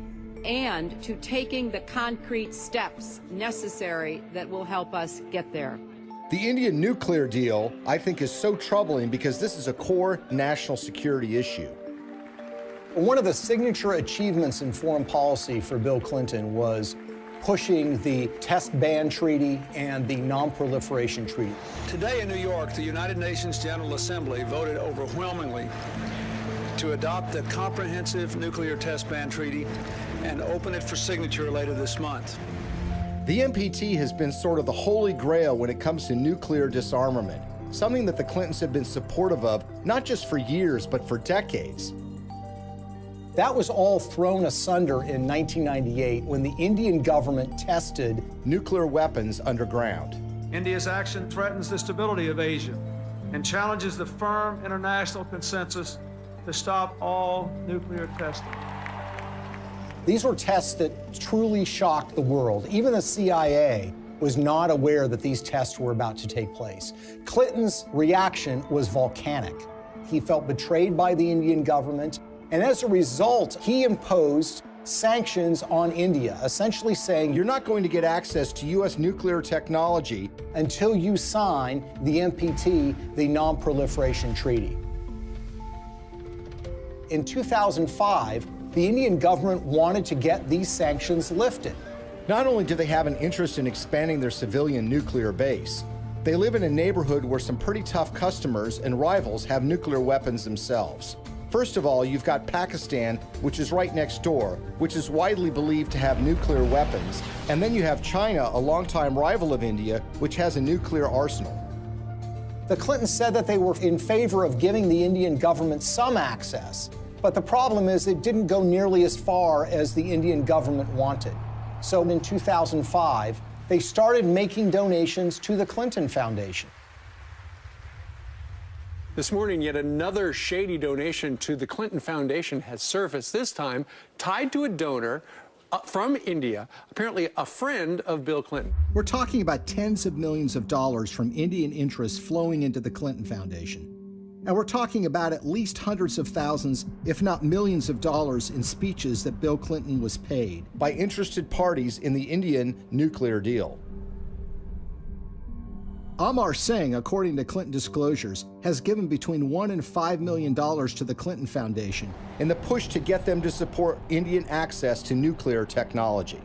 and to taking the concrete steps necessary that will help us get there. The Indian nuclear deal, I think, is so troubling because this is a core national security issue. One of the signature achievements in foreign policy for Bill Clinton was pushing the Test Ban Treaty and the Non-Proliferation Treaty. Today in New York, the United Nations General Assembly voted overwhelmingly to adopt the Comprehensive Nuclear Test Ban Treaty and open it for signature later this month. The NPT has been sort of the holy grail when it comes to nuclear disarmament, something that the Clintons have been supportive of, not just for years, but for decades. That was all thrown asunder in 1998 when the Indian government tested nuclear weapons underground. India's action threatens the stability of Asia and challenges the firm international consensus to stop all nuclear testing. These were tests that truly shocked the world. Even the CIA was not aware that these tests were about to take place. Clinton's reaction was volcanic. He felt betrayed by the Indian government. And as a result, he imposed sanctions on India, essentially saying, you're not going to get access to U.S. nuclear technology until you sign the NPT, the Non-Proliferation Treaty. In 2005, the Indian government wanted to get these sanctions lifted. Not only do they have an interest in expanding their civilian nuclear base, they live in a neighborhood where some pretty tough customers and rivals have nuclear weapons themselves. First of all, you've got Pakistan, which is right next door, which is widely believed to have nuclear weapons. And then you have China, a longtime rival of India, which has a nuclear arsenal. The Clintons said that they were in favor of giving the Indian government some access, but the problem is it didn't go nearly as far as the Indian government wanted. So in 2005, they started making donations to the Clinton Foundation. This morning, yet another shady donation to the Clinton Foundation has surfaced, this time tied to a donor from India, apparently a friend of Bill Clinton. We're talking about tens of millions of dollars from Indian interests flowing into the Clinton Foundation. And we're talking about at least hundreds of thousands, if not millions of dollars in speeches that Bill Clinton was paid by interested parties in the Indian nuclear deal. Amar Singh, according to Clinton disclosures, has given between $1 and $5 million to the Clinton Foundation in the push to get them to support Indian access to nuclear technology.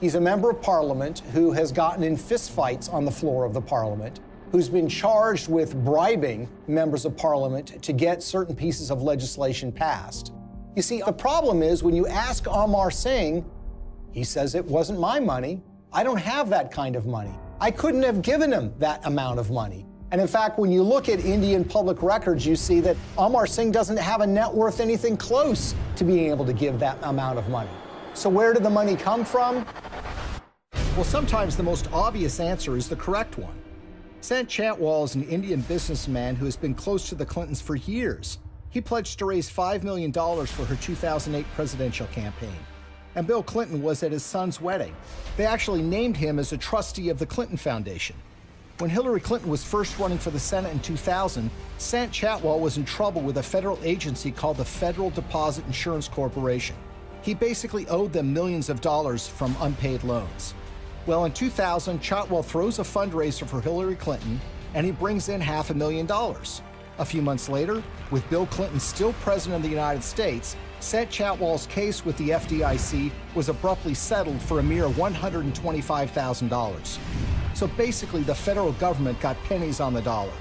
He's a member of parliament who has gotten in fistfights on the floor of the parliament, who's been charged with bribing members of parliament to get certain pieces of legislation passed. You see, the problem is when you ask Amar Singh, he says it wasn't my money. I don't have that kind of money. I couldn't have given him that amount of money. And in fact, when you look at Indian public records, you see that Amar Singh doesn't have a net worth anything close to being able to give that amount of money. So where did the money come from? Well, sometimes the most obvious answer is the correct one. Sant Chantwal is an Indian businessman who has been close to the Clintons for years. He pledged to raise $5 million for her 2008 presidential campaign. And Bill Clinton was at his son's wedding. They actually named him as a trustee of the Clinton Foundation. When Hillary Clinton was first running for the Senate in 2000, Sant Chantwal was in trouble with a federal agency called the Federal Deposit Insurance Corporation. He basically owed them millions of dollars from unpaid loans. Well, in 2000, Chantwal throws a fundraiser for Hillary Clinton, and he brings in $500,000. A few months later, with Bill Clinton still president of the United States, Sant Chantwal's case with the FDIC was abruptly settled for a mere $125,000. So basically, the federal government got pennies on the dollar.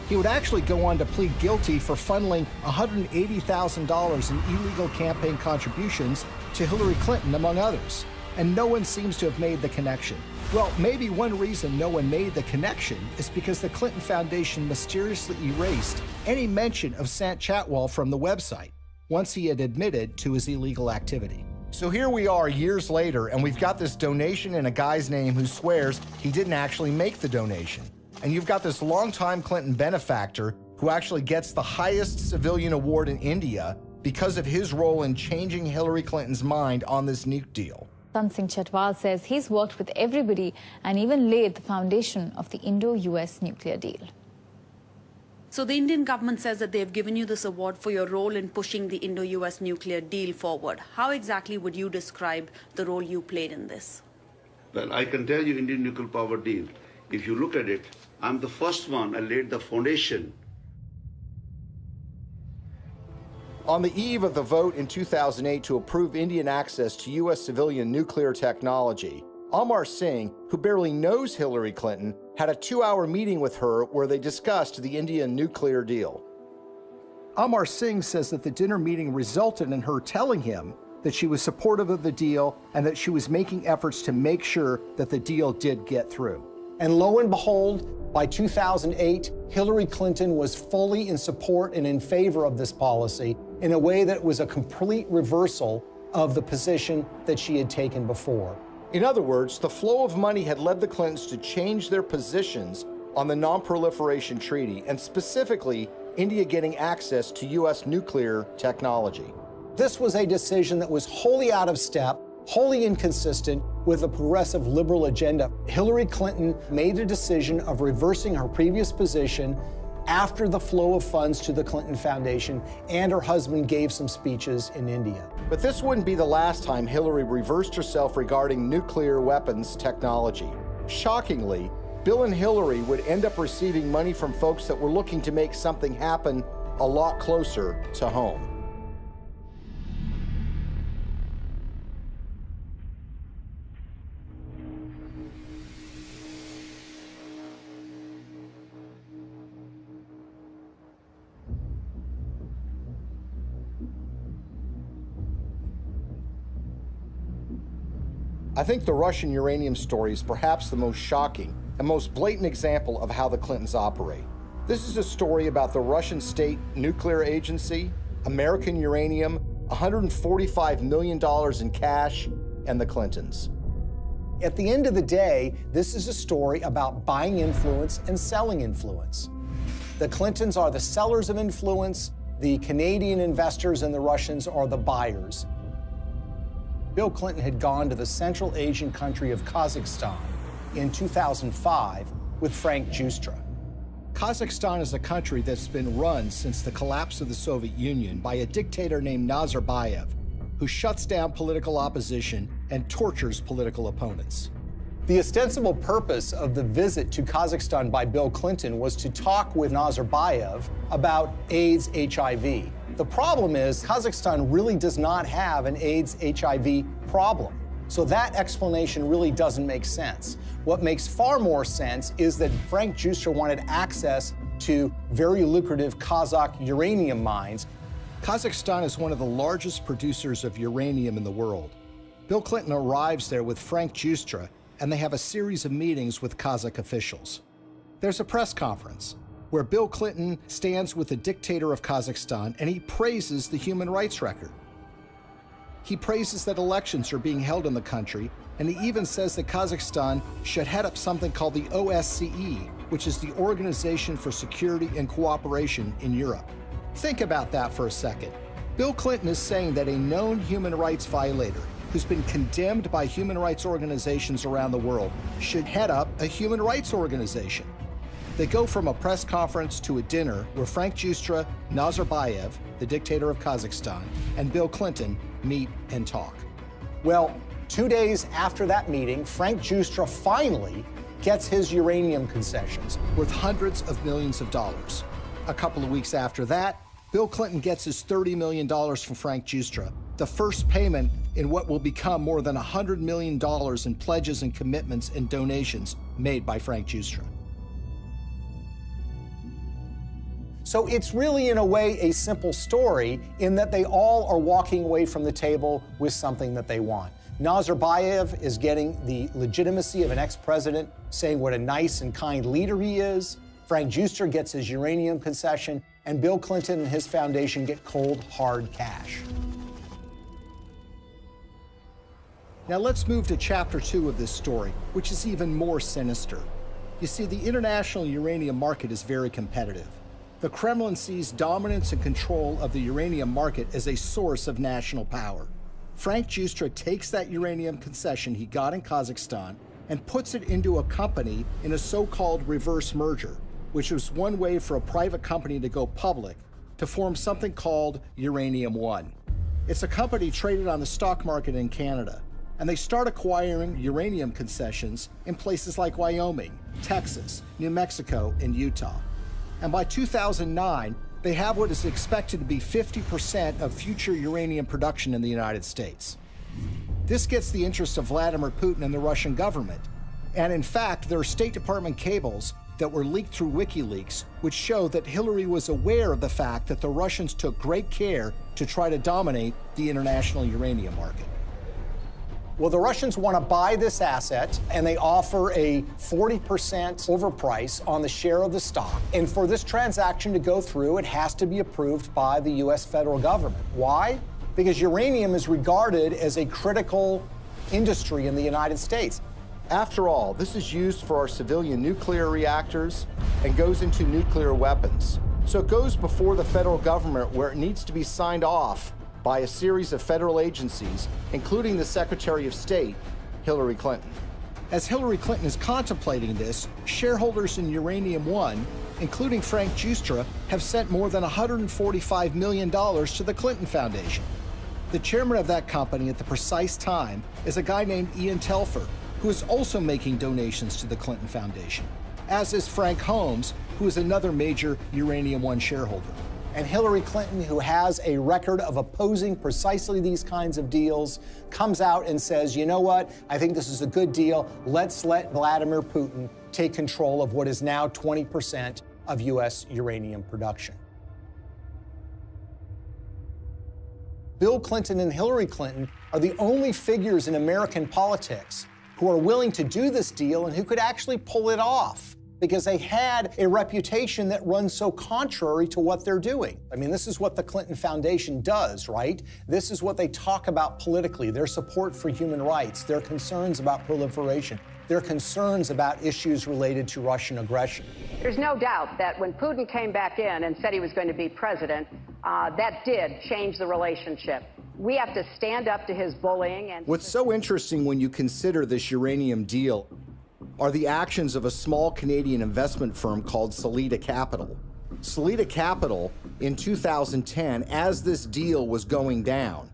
He would actually go on to plead guilty for funneling $180,000 in illegal campaign contributions to Hillary Clinton, among others. And no one seems to have made the connection. Well, maybe one reason no one made the connection is because the Clinton Foundation mysteriously erased any mention of Sant Chantwal from the website once he had admitted to his illegal activity. So here we are years later, and we've got this donation in a guy's name who swears he didn't actually make the donation. And you've got this longtime Clinton benefactor who actually gets the highest civilian award in India because of his role in changing Hillary Clinton's mind on this nuke deal. Sant Chantwal says he's worked with everybody and even laid the foundation of the Indo-US nuclear deal. So the Indian government says that they've given you this award for your role in pushing the Indo-US nuclear deal forward. How exactly would you describe the role you played in this? Well, I can tell you Indian nuclear power deal. If you look at it, I'm the first one. I laid the foundation. On the eve of the vote in 2008 to approve Indian access to U.S. civilian nuclear technology, Amar Singh, who barely knows Hillary Clinton, had a 2-hour meeting with her where they discussed the Indian nuclear deal. Amar Singh says that the dinner meeting resulted in her telling him that she was supportive of the deal and that she was making efforts to make sure that the deal did get through. And lo and behold, by 2008, Hillary Clinton was fully in support and in favor of this policy in a way that was a complete reversal of the position that she had taken before. In other words, the flow of money had led the Clintons to change their positions on the Non-Proliferation Treaty, and specifically, India getting access to U.S. nuclear technology. This was a decision that was wholly out of step, wholly inconsistent with a progressive liberal agenda. Hillary Clinton made a decision of reversing her previous position after the flow of funds to the Clinton Foundation, and her husband gave some speeches in India. But this wouldn't be the last time Hillary reversed herself regarding nuclear weapons technology. Shockingly, Bill and Hillary would end up receiving money from folks that were looking to make something happen a lot closer to home. I think the Russian uranium story is perhaps the most shocking and most blatant example of how the Clintons operate. This is a story about the Russian State Nuclear Agency, American uranium, $145 million in cash, and the Clintons. At the end of the day, this is a story about buying influence and selling influence. The Clintons are the sellers of influence, the Canadian investors and the Russians are the buyers. Bill Clinton had gone to the Central Asian country of Kazakhstan in 2005 with Frank Giustra. Kazakhstan is a country that's been run since the collapse of the Soviet Union by a dictator named Nazarbayev, who shuts down political opposition and tortures political opponents. The ostensible purpose of the visit to Kazakhstan by Bill Clinton was to talk with Nazarbayev about AIDS, HIV. The problem is Kazakhstan really does not have an AIDS, HIV problem. So that explanation really doesn't make sense. What makes far more sense is that Frank Giustra wanted access to very lucrative Kazakh uranium mines. Kazakhstan is one of the largest producers of uranium in the world. Bill Clinton arrives there with Frank Giustra, and they have a series of meetings with Kazakh officials. There's a press conference where Bill Clinton stands with the dictator of Kazakhstan and he praises the human rights record. He praises that elections are being held in the country, and he even says that Kazakhstan should head up something called the OSCE, which is the Organization for Security and Cooperation in Europe. Think about that for a second. Bill Clinton is saying that a known human rights violator who's been condemned by human rights organizations around the world should head up a human rights organization. They go from a press conference to a dinner where Frank Giustra, Nazarbayev, the dictator of Kazakhstan, and Bill Clinton meet and talk. Well, 2 days after that meeting, Frank Giustra finally gets his uranium concessions worth hundreds of millions of dollars. A couple of weeks after that, Bill Clinton gets his $30 million from Frank Giustra, the first payment in what will become more than $100 million in pledges and commitments and donations made by Frank Giustra. So it's really, in a way, a simple story in that they all are walking away from the table with something that they want. Nazarbayev is getting the legitimacy of an ex-president, saying what a nice and kind leader he is. Frank Giustra gets his uranium concession, and Bill Clinton and his foundation get cold, hard cash. Now let's move to chapter 2 of this story, which is even more sinister. You see, the international uranium market is very competitive. The Kremlin sees dominance and control of the uranium market as a source of national power. Frank Giustra takes that uranium concession he got in Kazakhstan and puts it into a company in a so-called reverse merger, which was one way for a private company to go public to form something called Uranium One. It's a company traded on the stock market in Canada, and they start acquiring uranium concessions in places like Wyoming, Texas, New Mexico, and Utah. And by 2009, they have what is expected to be 50% of future uranium production in the United States. This gets the interest of Vladimir Putin and the Russian government. And in fact, there are State Department cables that were leaked through WikiLeaks, which show that Hillary was aware of the fact that the Russians took great care to try to dominate the international uranium market. Well, the Russians want to buy this asset, and they offer a 40% overprice on the share of the stock. And for this transaction to go through, it has to be approved by the U.S. federal government. Why? Because uranium is regarded as a critical industry in the United States. After all, this is used for our civilian nuclear reactors and goes into nuclear weapons. So it goes before the federal government, where it needs to be signed off by a series of federal agencies, including the Secretary of State, Hillary Clinton. As Hillary Clinton is contemplating this, shareholders in Uranium One, including Frank Giustra, have sent more than $145 million to the Clinton Foundation. The chairman of that company at the precise time is a guy named Ian Telfer, who is also making donations to the Clinton Foundation, as is Frank Holmes, who is another major Uranium One shareholder. And Hillary Clinton, who has a record of opposing precisely these kinds of deals, comes out and says, you know what, I think this is a good deal. Let's let Vladimir Putin take control of what is now 20% of U.S. uranium production. Bill Clinton and Hillary Clinton are the only figures in American politics who are willing to do this deal and who could actually pull it off. because they had a reputation that runs so contrary to what they're doing. I mean, this is what the Clinton Foundation does, right? This is what they talk about politically, their support for human rights, their concerns about proliferation, their concerns about issues related to Russian aggression. There's no doubt that when Putin came back in and said he was going to be president, that did change the relationship. We have to stand up to his bullying. And what's so interesting when you consider this uranium deal are the actions of a small Canadian investment firm called Salida Capital. Salida Capital, in 2010, as this deal was going down,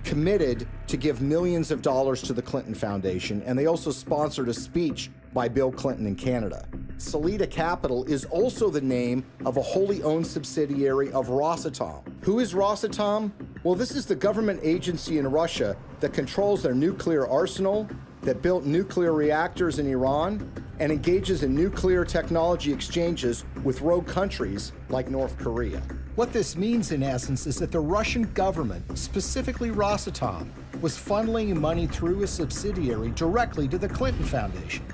committed to give millions of dollars to the Clinton Foundation, and they also sponsored a speech by Bill Clinton in Canada. Salida Capital is also the name of a wholly owned subsidiary of Rosatom. Who is Rosatom? Well, this is the government agency in Russia that controls their nuclear arsenal, that built nuclear reactors in Iran, and engages in nuclear technology exchanges with rogue countries like North Korea. What this means, in essence, is that the Russian government, specifically Rosatom, was funneling money through a subsidiary directly to the Clinton Foundation.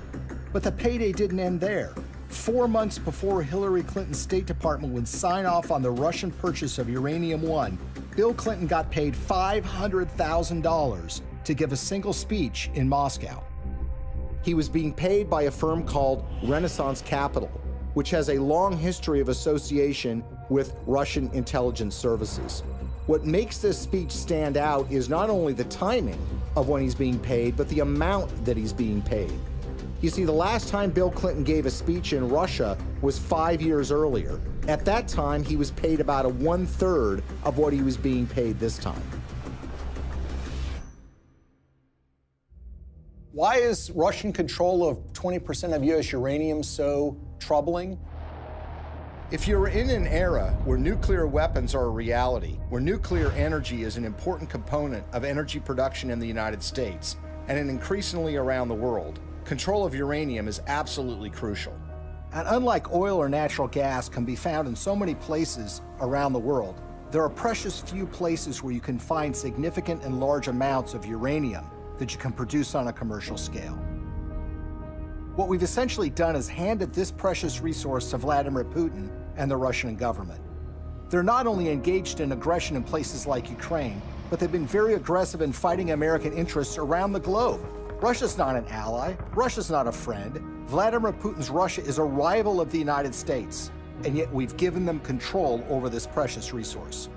But the payday didn't end there. 4 months before Hillary Clinton's State Department would sign off on the Russian purchase of uranium-1, Bill Clinton got paid $500,000 to give a single speech in Moscow. He was being paid by a firm called Renaissance Capital, which has a long history of association with Russian intelligence services. What makes this speech stand out is not only the timing of when he's being paid, but the amount that he's being paid. You see, the last time Bill Clinton gave a speech in Russia was 5 years earlier. At that time, he was paid about 1/3 of what he was being paid this time. Why is Russian control of 20% of U.S. uranium so troubling? If you're in an era where nuclear weapons are a reality, where nuclear energy is an important component of energy production in the United States, and increasingly around the world, control of uranium is absolutely crucial. And unlike oil or natural gas can be found in so many places around the world, there are precious few places where you can find significant and large amounts of uranium that you can produce on a commercial scale. What we've essentially done is handed this precious resource to Vladimir Putin and the Russian government. They're not only engaged in aggression in places like Ukraine, but they've been very aggressive in fighting American interests around the globe. Russia's not an ally. Russia's not a friend. Vladimir Putin's Russia is a rival of the United States, and yet we've given them control over this precious resource.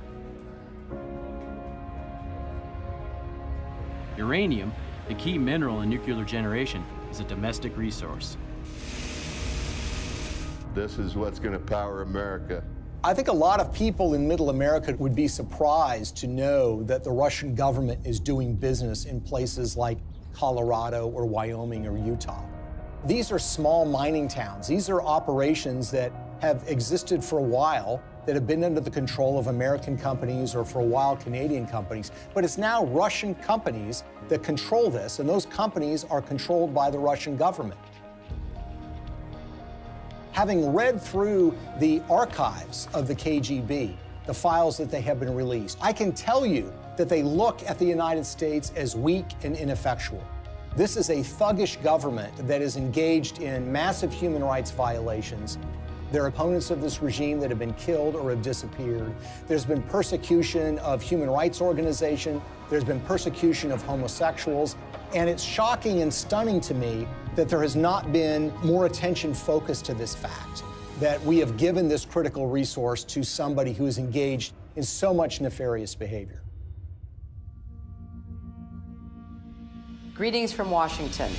Uranium, the key mineral in nuclear generation, is a domestic resource. This is what's going to power America. I think a lot of people in Middle America would be surprised to know that the Russian government is doing business in places like Colorado or Wyoming or Utah. These are small mining towns. These are operations that have existed for a while, that have been under the control of American companies or for a while Canadian companies. But it's now Russian companies that control this, and those companies are controlled by the Russian government. Having read through the archives of the KGB, the files that they have been released, I can tell you that they look at the United States as weak and ineffectual. This is a thuggish government that is engaged in massive human rights violations. There are opponents of this regime that have been killed or have disappeared. There's been persecution of human rights organizations. There's been persecution of homosexuals. And it's shocking and stunning to me that there has not been more attention focused to this fact, that we have given this critical resource to somebody who is engaged in so much nefarious behavior. Greetings from Washington.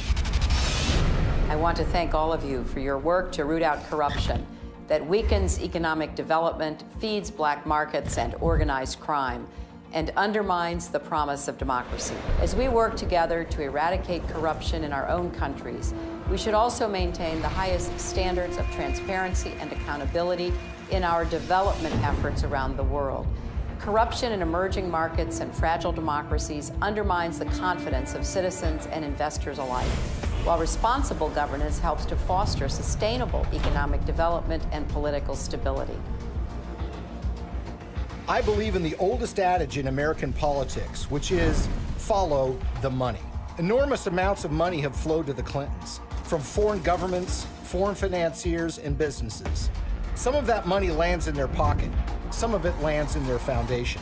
I want to thank all of you for your work to root out corruption that weakens economic development, feeds black markets and organized crime, and undermines the promise of democracy. As we work together to eradicate corruption in our own countries, we should also maintain the highest standards of transparency and accountability in our development efforts around the world. Corruption in emerging markets and fragile democracies undermines the confidence of citizens and investors alike, while responsible governance helps to foster sustainable economic development and political stability. I believe in the oldest adage in American politics, which is follow the money. Enormous amounts of money have flowed to the Clintons. from foreign governments, foreign financiers, and businesses. Some of that money lands in their pocket. Some of it lands in their foundation.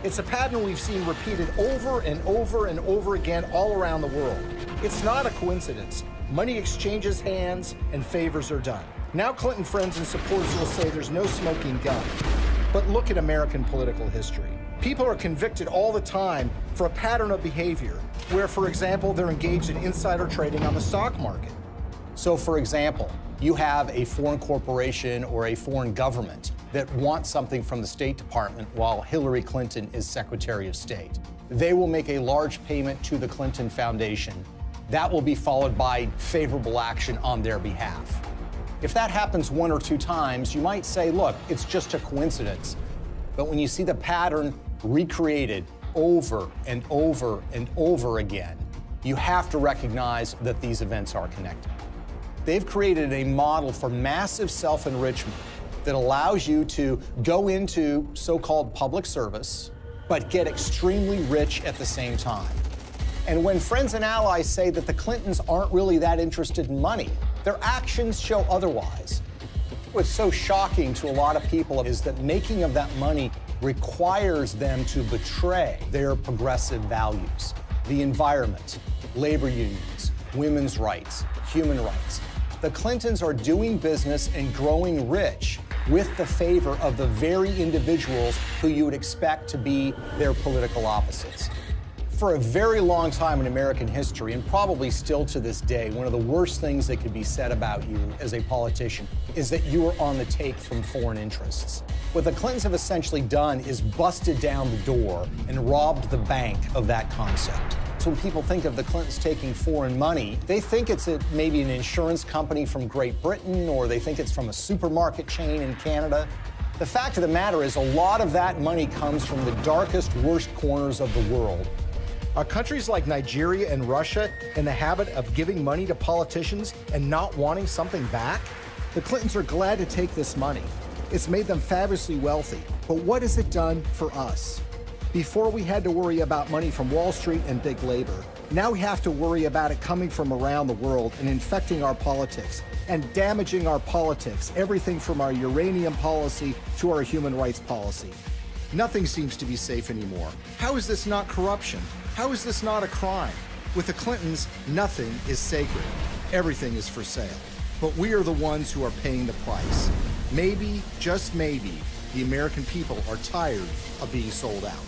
It's a pattern we've seen repeated over and over and over again all around the world. It's not a coincidence. Money exchanges hands and favors are done. Now Clinton friends and supporters will say there's no smoking gun. But look at American political history. People are convicted all the time for a pattern of behavior where, for example, they're engaged in insider trading on the stock market. So, for example, you have a foreign corporation or a foreign government that wants something from the State Department while Hillary Clinton is Secretary of State. They will make a large payment to the Clinton Foundation. That will be followed by favorable action on their behalf. If that happens one or two times, you might say, look, it's just a coincidence. But when you see the pattern recreated over and over and over again, you have to recognize that these events are connected. They've created a model for massive self-enrichment that allows you to go into so-called public service, but get extremely rich at the same time. And when friends and allies say that the Clintons aren't really that interested in money, their actions show otherwise. What's so shocking to a lot of people is that making of that money requires them to betray their progressive values. The environment, labor unions, women's rights, human rights. The Clintons are doing business and growing rich with the favor of the very individuals who you would expect to be their political opposites. For a very long time in American history, and probably still to this day, one of the worst things that could be said about you as a politician is that you are on the take from foreign interests. What the Clintons have essentially done is busted down the door and robbed the bank of that concept. So when people think of the Clintons taking foreign money, they think it's maybe an insurance company from Great Britain, or they think it's from a supermarket chain in Canada. The fact of the matter is a lot of that money comes from the darkest, worst corners of the world. Are countries like Nigeria and Russia in the habit of giving money to politicians and not wanting something back? The Clintons are glad to take this money. It's made them fabulously wealthy. But what has it done for us? Before we had to worry about money from Wall Street and big labor. Now we have to worry about it coming from around the world and infecting our politics and damaging our politics, everything from our uranium policy to our human rights policy. Nothing seems to be safe anymore. How is this not corruption? How is this not a crime? With the Clintons, nothing is sacred. Everything is for sale. But we are the ones who are paying the price. Maybe, just maybe, the American people are tired of being sold out.